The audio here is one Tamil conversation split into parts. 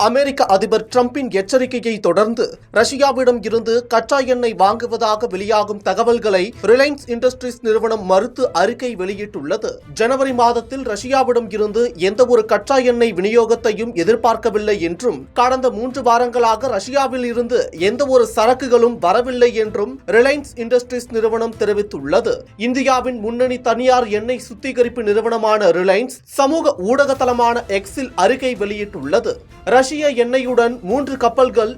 அமெரிக்க அதிபர் டிரம்பின் எச்சரிக்கையை தொடர்ந்து ரஷ்யாவிடம் இருந்து கச்சா எண்ணெய் வாங்குவதாக வெளியாகும் தகவல்களை ரிலையன்ஸ் இண்டஸ்ட்ரீஸ் நிறுவனம் மறுத்து அறிக்கை வெளியிட்டுள்ளது. ஜனவரி மாதத்தில் ரஷ்யாவிடம் இருந்து எந்தவொரு கச்சா எண்ணெய் விநியோகத்தையும் எதிர்பார்க்கவில்லை என்றும், கடந்த 3 வாரங்களாக ரஷ்யாவில் இருந்து எந்தவொரு சரக்குகளும் வரவில்லை என்றும் ரிலையன்ஸ் இண்டஸ்ட்ரீஸ் நிறுவனம் தெரிவித்துள்ளது. இந்தியாவின் முன்னணி தனியார் எண்ணெய் சுத்திகரிப்பு நிறுவனமான ரிலையன்ஸ் சமூக ஊடக தளமான எக்ஸில் அறிக்கை வெளியிட்டுள்ளது. ரஷ்ய எண்ணெயுடன் 3 கப்பல்கள்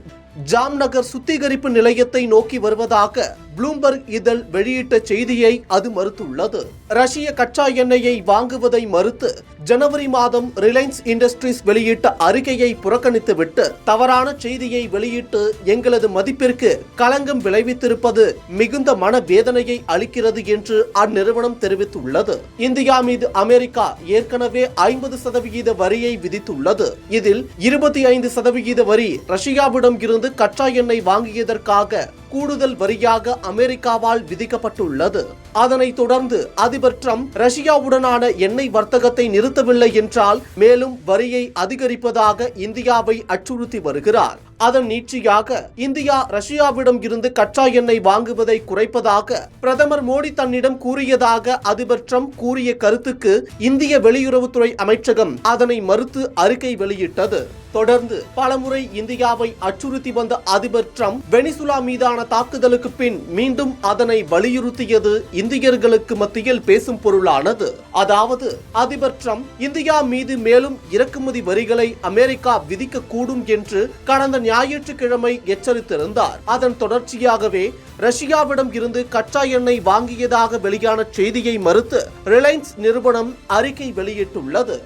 ஜாம்நகர் சுத்திகரிப்பு நிலையத்தை நோக்கி வருவதாக ப்ளூம்பர்க் இதழ் வெளியிட்ட செய்தியை அது மறுத்துள்ளது. ரஷ்ய கச்சா எண்ணெயை வாங்குவதை மறுத்து ஜனவரி மாதம் ரிலையன்ஸ் இண்டஸ்ட்ரீஸ் வெளியிட்ட அறிக்கையை புறக்கணித்துவிட்டு தவறான செய்தியை வெளியிட்டு எங்களது மதிப்பிற்கு களங்கம் விளைவித்திருப்பது மிகுந்த மனவேதனையை அளிக்கிறது என்று அந்நிறுவனம் தெரிவித்துள்ளது. இந்தியா மீது அமெரிக்கா ஏற்கனவே 50% வரியை விதித்துள்ளது. இதில் 25% வரி ரஷ்யாவிடம் இருந்து கச்சா எண்ணெய் வாங்கியதற்காக கூடுதல் வரியாக அமெரிக்காவால் விதிக்கப்பட்டுள்ளது. அதனைத் தொடர்ந்து அதிபர் டிரம்ப் ரஷ்யாவுடனான எண்ணெய் வர்த்தகத்தை நிறுத்தவில்லை என்றால் மேலும் வரியை அதிகரிப்பதாக இந்தியாவை அச்சுறுத்தி வருகிறார். அதன் நீட்சியாக இந்தியா ரஷ்யாவிடம் இருந்து கச்சா எண்ணெய் வாங்குவதை குறைப்பதாக பிரதமர் மோடி தன்னிடம் கூறியதாக அதிபர் டிரம்ப் கூறிய கருத்துக்கு இந்திய வெளியுறவுத்துறை அமைச்சகம் அதனை மறுத்து அறிக்கை வெளியிட்டது. தொடர்ந்து பலமுறை இந்தியாவை அச்சுறுத்தி வந்த அதிபர் டிரம்ப் வெனிசுலா மீதான தாக்குதலுக்கு பின் மீண்டும் அதனை வலியுறுத்தியது இந்தியர்களுக்கு மத்தியில் பேசும் பொருளானது. அதாவது அதிபர் டிரம்ப் இந்தியா மீது மேலும் இறக்குமதி வரிகளை அமெரிக்கா விதிக்க கூடும் என்று கடந்த ஞாயிற்றுக்கிழமை எச்சரித்திருந்தார். அதன் தொடர்ச்சியாகவே ரஷ்யாவிடம் இருந்து கச்சா எண்ணெய் வாங்கியதாக வெளியான செய்தியை மறுத்து ரிலையன்ஸ் நிறுவனம் அறிக்கை வெளியிட்டுள்ளது.